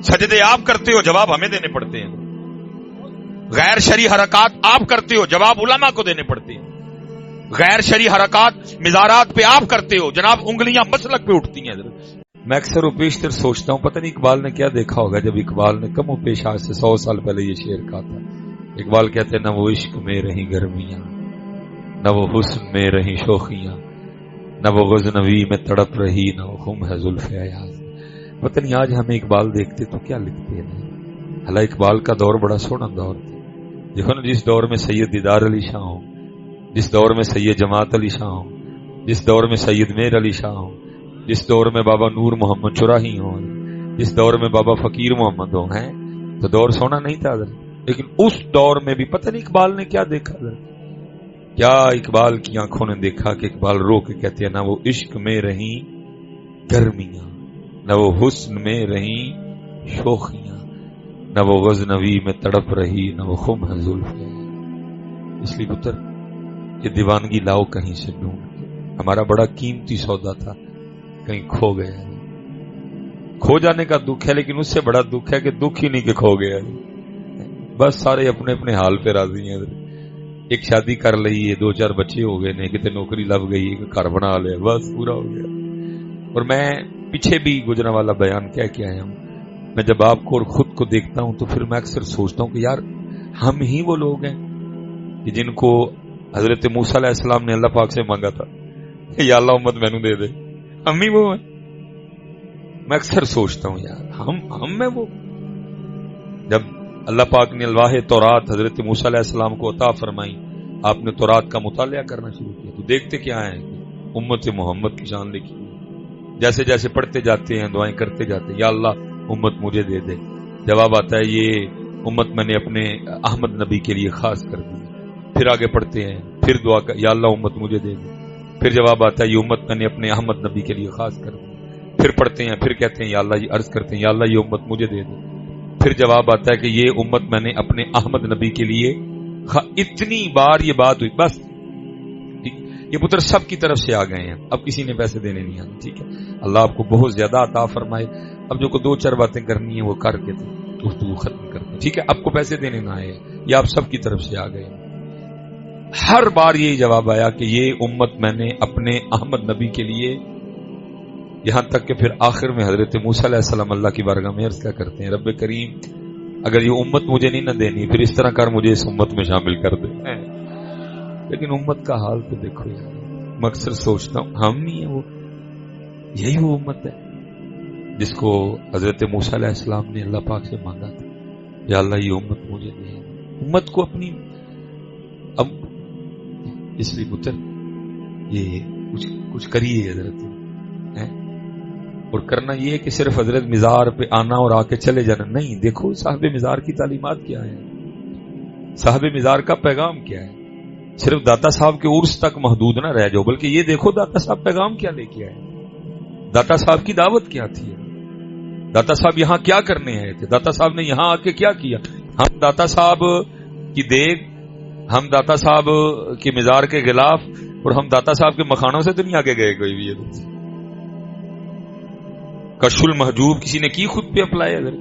सजदे आप करते हो, जवाब हमें देने पड़ते हैं। गैर शरई हरकत आप करते हो, जवाब उलमा को देने पड़ते हैं। गैर शरई हरकत मिज़ारात पे आप करते हो, जनाब उंगलियां मसलक पे उठती हैं। मैं अक्सर पेशतर सोचता हूं, पता नहीं इकबाल ने क्या देखा होगा जब इकबाल ने कमो पेश आज से 100 साल पहले ये शेर कहा था। इकबाल कहते हैं, न वो इश्क में रही गर्मियां, न वो हुस्न में रही शोखियां, न वो गज़नवी में तड़प रही, न वो खुम है जुल्फ़े अयाज़। पता नहीं आज हमें इकबाल देखते तो क्या लिखते हैं। हालांकि इकबाल का दौर बड़ा सोना दौर था। देखो ना, जिस दौर में सैयद दीदार अली शाह हो, जिस दौर में सैयद जमात अली शाह हो, जिस दौर में सैयद मेर अली शाह हो, जिस दौर में बाबा नूर मोहम्मद चुराही हो, जिस दौर में बाबा फकीर मोहम्मद हो, हैं तो दौर सोना नहीं था। लेकिन उस दौर में भी पता नहीं इकबाल ने क्या देखा। क्या इकबाल की आंखों ने देखा कि इकबाल रो के कहते हैं, ना वो इश्क में रही गर्मियां, न वो हुस्न में रही शोखियां, न वो गज़नवी में तड़प रही, न वो खुम है जुल्फ़े। इसलिए पुत्र ये दीवानगी लाओ कहीं से ढूंढ के। हमारा बड़ा कीमती सौदा था, कहीं खो गया है। खो जाने का दुख है, लेकिन उससे बड़ा दुख है कि दुख ही नहीं कि खो गया है। बस सारे अपने अपने हाल पे राजी हैं। एक शादी कर ली है, 2-4 बच्चे हो गए ने, कितने नौकरी लग गई, एक घर बना लिया, बस पूरा हो गया। और मैं पीछे भी गुजरा वाला बयान कह के आया हूं। मैं जब आपको और खुद को देखता हूं तो फिर मैं अक्सर सोचता हूं कि यार हम ही वो लोग हैं कि जिनको हजरत मूसा अलैहिस्सलाम ने अल्लाह पाक से मांगा था, या अल्लाह उम्मत मैनू दे दे। हम ही वो हैं। मैं अक्सर सोचता हूं यार हम में वो। जब अल्लाह पाक ने अलवाह तौरात हजरत मूसा अलैहिस्सलाम को अता फरमाई, आपने तौरात का मुतालिया करना शुरू किया, तो देखते क्या है कि उम्मत मोहम्मद की शान लिखी। जैसे जैसे पढ़ते जाते हैं, दुआएं करते जाते हैं, या अल्लाह उम्मत मुझे दे दे। जवाब आता है, ये उम्मत मैंने अपने अहमद नबी के लिए खास कर दी। फिर आगे पढ़ते हैं, फिर दुआ कर, या अल्लाह उम्मत मुझे दे दे। फिर जवाब आता है, ये उम्मत मैंने अपने अहमद नबी के लिए खास कर दी। फिर पढ़ते हैं, फिर कहते हैं, या अल्लाह, ये अर्ज करते हैं, या अल्लाह ये उम्मत मुझे दे दे। फिर जवाब आता है कि ये उम्मत मैंने अपने अहमद नबी के लिए। इतनी बार ये बात हुई, बस ये पुत्र सब की तरफ से आ गए हैं, अब किसी ने पैसे देने नहीं आने। ठीक है, अल्लाह आपको बहुत ज्यादा अता फरमाए। अब जो को 2-4 बातें करनी है वो करके गुफ्तगू खत्म करते। ठीक है, आपको पैसे देने ना आए, ये आप सब की तरफ से आ गए। हर बार यही जवाब आया कि ये उम्मत मैंने अपने अहमद नबी के लिए। यहां तक कि फिर आखिर में हजरत मूसा अलैहिस्सलाम अल्लाह की बारगाह में अर्ज क्या करते हैं, रब्बे करीम, अगर ये उम्मत मुझे नहीं ना देनी, फिर इस तरह कर मुझे इस उम्मत में शामिल कर दे। लेकिन उम्मत का हाल तो देखो यार। मैं अक्सर सोचता हूं, हम नहीं है वो, यही वो उम्मत है जिसको हजरत मूसा अलैहिस्सलाम ने अल्लाह पाक से मांगा था, या अल्लाह ये उम्मत मुझे दे। उम्मत को अपनी। अब इसलिए पुत्र ये कुछ करिए हजरत है। और करना ये है कि सिर्फ हजरत मिजार पे आना और आके चले जाना नहीं। देखो साहब मिजार की तालीमात क्या है, साहब मिजार का पैगाम क्या है। सिर्फ दाता साहब के उर्स तक महदूद ना रह जाओ, बल्कि ये देखो दाता साहब पैगाम क्या लेके आए, दाता साहब की दावत क्या थी, दाता साहब यहां क्या करने आए थे, दाता साहब ने यहां आके क्या किया। हम दाता साहब की देग, हम दाता साहब के मिजार के गिलाफ, और हम दाता साहब के मखानों से तो नहीं आगे गए कोई भी। कशुल महजूब किसी ने की खुद पे अप्लाई। अगर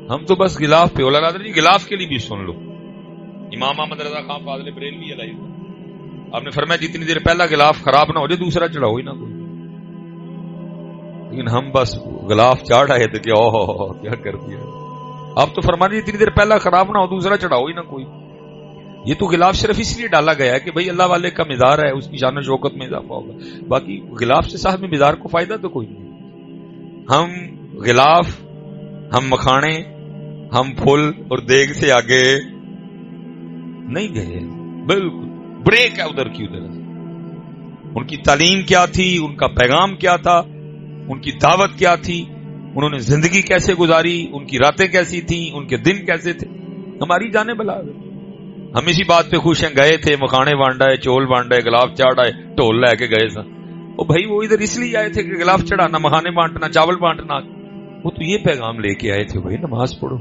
हम तो बस गिलाफ पे। ओला जी गिलाफ के लिए भी सुन लो, इमाम अहमद रजा खान फाज़िल बरेलवी अलैहि, आपने फरमाया जितनी देर पहला गिलाफ खराब ना हो जाए दूसरा चढ़ाओ ही ना कोई। लेकिन हम बस गिलाफ चाढ़ आए थे कि ओह क्या कर दिया। आप तो फरमाइए जितनी देर पहला खराब ना हो दूसरा चढ़ाओ ही ना कोई। ये तो गिलाफ सिर्फ इसलिए डाला गया है कि भाई अल्लाह वाले का मिजार है, उसकी शान शौकत में इजाफा होगा। बाकी गिलाफ से साहब में मिजार को फायदा तो कोई नहीं। हम गिलाफ, हम मखाने, हम फुल और देग से आगे नहीं गए। बिल्कुल ब्रेक है उधर की उधर। उनकी तालीम क्या थी, उनका पैगाम क्या था, उनकी दावत क्या थी, उन्होंने जिंदगी कैसे गुजारी, उनकी रातें कैसी थी, उनके दिन कैसे थे। हमारी जाने बला हम इसी बात पे खुश हैं, गए थे मखाने बांटा, चोल बांटा, गिलाफ चाढ़ा, ढोल लेके गए सा। ओ भाई वो इधर इसलिए आए थे कि गिलाफ चढ़ाना, मखाने बांटना, चावल बांटना। वो तो ये पैगाम लेके आए थे भाई नमाज पढ़ो।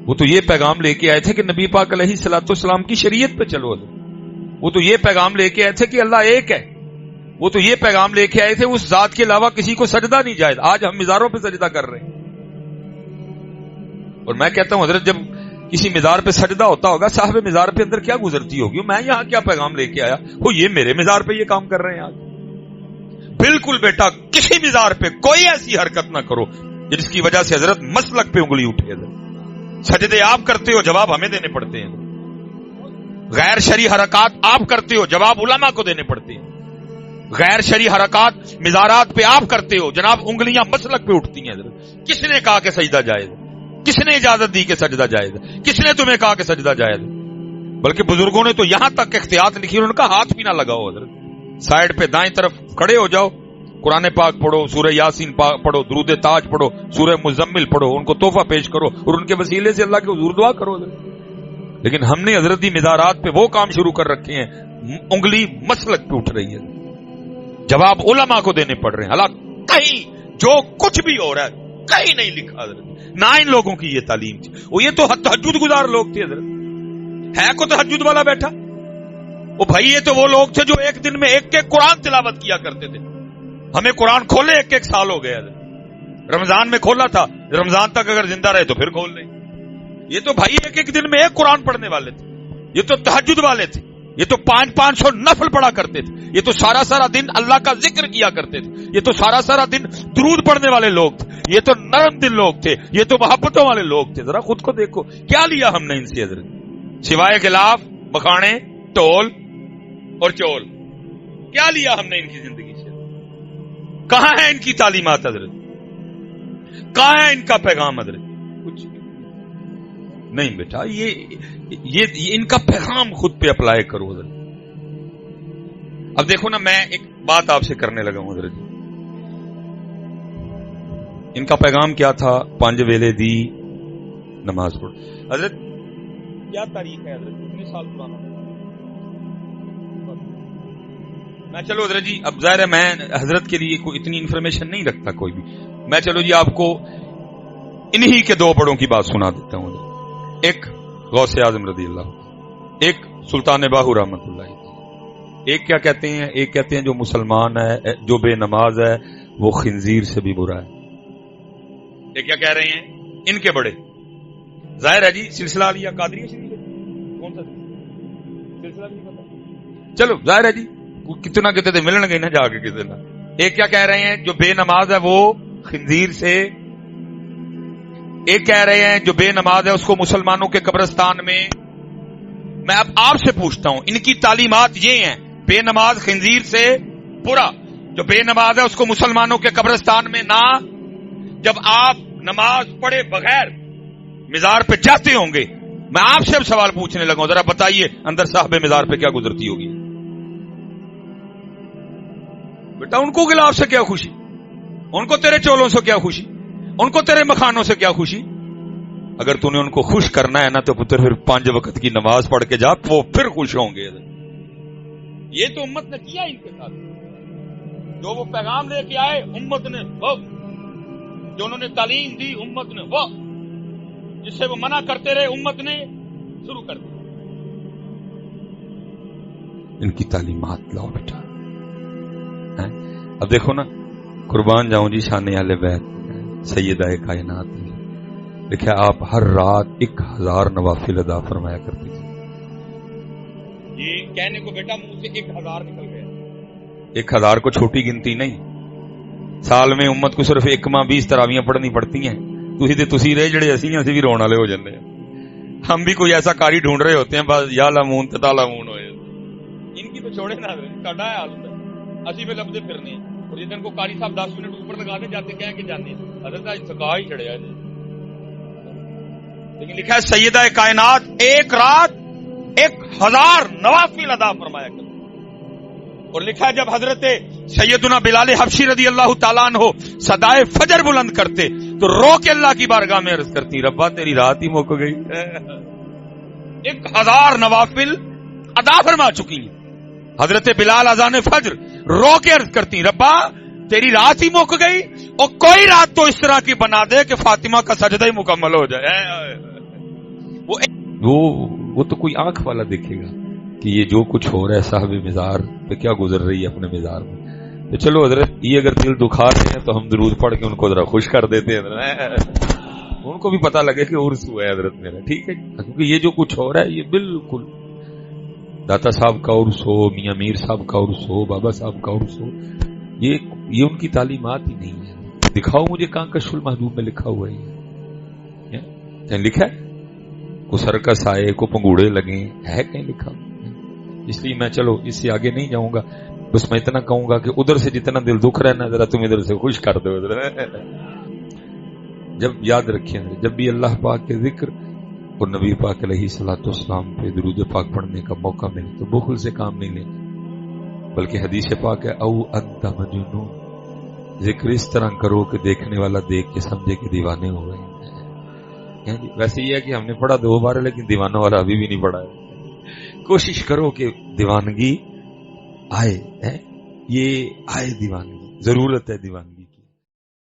वो तो ये पैगाम लेके आए थे कि नबी पाक अलैहिस्सलाम की शरीयत पे चलो। वो तो ये पैगाम लेके आए थे कि अल्लाह एक है। वो तो ये पैगाम लेके आए थे उस जात के अलावा किसी को सजदा नहीं जायज। आज हम मिजारों पे सजदा कर रहे हैं, اور میں کہتا ہوں حضرت جب کسی مزار پہ سجدہ ہوتا ہوگا صاحب مزار پہ اندر کیا گزرتی ہوگی, میں یہاں کیا پیغام لے کے آیا, وہ یہ میرے مزار پہ یہ کام کر رہے ہیں آج. بالکل بیٹا کسی مزار پہ کوئی ایسی حرکت نہ کرو جس کی وجہ سے حضرت مسلک پہ انگلی اٹھے. حضرت سجدے آپ کرتے ہو, جواب ہمیں دینے پڑتے ہیں. غیر شرعی حرکات آپ کرتے ہو, جواب علماء کو دینے پڑتے ہیں. غیر شرعی حرکات مزارات پہ آپ کرتے ہو, جناب انگلیاں مسلک پہ اٹھتی ہیں. حضرت کس نے کہا کہ سجدہ جائز, کس نے اجازت دی کہ سجدہ جائز, کس نے تمہیں کہا کہ سجدہ جائز؟ بلکہ بزرگوں نے تو یہاں تک احتیاط لکھی, ان کا ہاتھ بھی نہ لگاؤ. حضرت سائڈ پہ دائیں طرف کھڑے ہو جاؤ, قرآن پاک پڑھو, سورہ یاسین پڑھو, درود تاج پڑھو, سورہ مزمل پڑھو, ان کو تحفہ پیش کرو اور ان کے وسیلے سے اللہ کے حضور دعا کرو. لیکن ہم نے حضرتی مزارات پہ وہ کام شروع کر رکھے ہیں, انگلی مسلک پہ اٹھ رہی ہے. جواب علماء کو دینے پڑ رہے ہیں. حالانکہ کہیں جو کچھ بھی ہو رہا ہے کہیں نہیں لکھا حضرت, نہ ان لوگوں کی یہ تعلیم تھی. وہ یہ تو تہجد گزار لوگ تھے. حضرت ہے کو تہجد والا بیٹھا, وہ بھائی یہ تو وہ لوگ تھے جو ایک دن میں ایک ایک قرآن تلاوت کیا کرتے تھے. ہمیں قرآن کھولے ایک ایک سال ہو گیا. رمضان میں کھولا تھا, رمضان تک اگر زندہ رہے تو پھر کھول لیں. یہ تو بھائی ایک ایک دن میں ایک قرآن پڑھنے والے تھے. یہ تو تہجد والے تھے. یہ تو 500 نفل پڑھا کرتے تھے. یہ تو سارا دن اللہ کا ذکر کیا کرتے تھے. یہ تو سارا دن درود پڑھنے والے لوگ تھے. یہ تو نرم دل لوگ تھے. یہ تو محبتوں والے لوگ تھے. ذرا خود کو دیکھو, کیا لیا ہم نے ان سے حضرت, سوائے غلاف, مکھانے, ٹول اور چول, کیا لیا ہم نے ان کی زندگی سے؟ کہاں ہے ان کی تعلیمات حضرت, کہاں ہے ان کا پیغام حضرت؟ کچھ نہیں بیٹا, یہ ان کا پیغام خود پہ اپلائی کرو حضرت. اب دیکھو نا, میں ایک بات آپ سے کرنے لگا ہوں حضرت. ان کا پیغام کیا تھا؟ 5 ویلے دی نماز پڑھ. حضرت کیا تاریخ ہے حضرت, کتنے سال پرانا؟ میں چلو حضرت جی, اب ظاہر ہے میں حضرت کے لیے کوئی اتنی انفارمیشن نہیں رکھتا کوئی بھی. میں چلو جی آپ کو انہی کے 2 بڑوں کی بات سنا دیتا ہوں. ایک غوث اعظم رضی اللہ, ایک سلطان باہو رحمت اللہ. ایک کیا کہتے ہیں, ایک کہتے ہیں جو مسلمان ہے, جو بے نماز ہے وہ خنزیر سے بھی برا ہے. ایک کیا کہہ رہے ہیں ان کے بڑے, ظاہر ہے جی سلسلہ علیہ قادریہ شریف کون سا سلسلہ نہیں پتا, چلو ظاہر ہے جی کتنا کہتے تھے ملن گئی نا جا کے کسی نہ. ایک کیا کہہ رہے ہیں جو بے نماز ہے وہ خنزیر سے, ایک کہہ رہے ہیں جو بے نماز ہے اس کو مسلمانوں کے قبرستان میں. میں اب آپ سے پوچھتا ہوں, ان کی تعلیمات یہ ہیں بے نماز خنزیر سے برا, جو بے نماز ہے اس کو مسلمانوں کے قبرستان میں نہ. جب آپ نماز پڑھے بغیر مزار پہ جاتے ہوں گے, میں آپ سے اب سوال پوچھنے لگا ہوں, ذرا بتائیے اندر صاحب مزار پہ کیا گزرتی ہوگی؟ بیٹا ان کو غلاف سے کیا خوشی, ان کو تیرے چولوں سے کیا خوشی, ان کو تیرے مکھانوں سے کیا خوشی؟ اگر تو نے ان کو خوش کرنا ہے نا تو پتر پھر 5 وقت کی نماز پڑھ کے جا, وہ پھر خوش ہوں گے. یہ تو امت نے کیا ان کے ساتھ, جو وہ پیغام لے کے آئے امت نے وہ, جو انہوں نے تعلیم دی امت نے وہ, جس سے وہ منع کرتے رہے امت نے شروع کر دیا. ان کی تعلیمات لاؤ بیٹا. اب دیکھو نا, قربان جاؤں جی شان اہل بیت سیدہ کائنات, دیکھیں آپ ہر رات 1000 نوافل ادا فرمایا کرتی تھی. یہ کہنے کو بیٹا منہ سے 1000 نکل گیا. 1000 کو چھوٹی گنتی نہیں, سال میں امت کو صرف 1 ماہ 20 تراویاں پڑھنی پڑتی ہیں. تسی رہے جڑے اسی بھی رونے والے ہو جاندے ہیں. ہم بھی کوئی ایسا کاری ڈھونڈ رہے ہوتے ہیں بس یا لامون تالا مون ہوئے. ان کی تو چھوڑے نہ, ساڈا حال ہوتا ہے اسی پہ لبدے پھرنے ہیں. اور جس دن کو قاری صاحب 10 منٹ اوپر لگانے جاتے کہیں کہ جانے حضرت آج تھکا ہی چڑھیا ہے. لیکن لکھا ہے سیدہ کائنات ایک رات 1000 نوافل ادا فرمایا کرتے. اور لکھا ہے جب حضرت سیدنا بلال حبشی رضی اللہ تعالیٰ عنہ صدائے فجر بلند کرتے تو رو کے اللہ کی بارگاہ میں عرض کرتی, ربا تیری رات ہی موک گئی. 1000 نوافل ادا فرما چکی ہیں. حضرت بلال اذان فجر رو کے عرض کرتی, ربا تیری رات ہی موک گئی, اور کوئی رات تو اس طرح کی بنا دے کہ فاطمہ کا سجدہ ہی مکمل ہو جائے. وہ تو کوئی آنکھ والا دیکھے گا کہ یہ جو کچھ ہو رہا ہے صاحب مزار پہ کیا گزر رہی ہے اپنے مزار میں. تو چلو حضرت یہ اگر دل دکھا رہے ہیں تو ہم درود پڑھ کے ان کو ذرا خوش کر دیتے ہیں. उनको भी पता लगे कि उर्स हुआ है हजरत मेरा, ठीक है, क्योंकि ये जो कुछ हो रहा है ये बिल्कुल दाता साहब का उर्स हो, मियां मीर साहब का उर्स हो, बाबा साहब का उर्स हो, ये उनकी तालीमात ही नहीं है। दिखाओ मुझे कहां कशफुल महदूब में लिखा हुआ है कहीं लिखा है? को सर्कस आए, को पंगूड़े लगे, है कहीं लिखा? इसलिए मैं चलो इससे आगे नहीं जाऊंगा, बस मैं इतना कहूंगा कि उधर से जितना दिल दुख रहा है ना, जरा तुम इधर से खुश कर दो। जब याद रखिए, जब भी अल्लाह पाक के जिक्र और नबी पाक अलैहिस्सलातु वस्सलाम पे दुरूद पाक पढ़ने का मौका मिले तो बुखल से काम नहीं लें, बल्कि हदीस पाक है औ अंत मजनून, जिक्र इस तरह करो कि देखने वाला देख के समझे कि दीवाने हो गए। वैसे ये है कि हमने पढ़ा 2 बार, लेकिन दीवाना वाला अभी भी नहीं पढ़ा है। कोशिश करो कि दीवानगी आए, ये आए, दीवानगी जरूरत है, दीवानगी।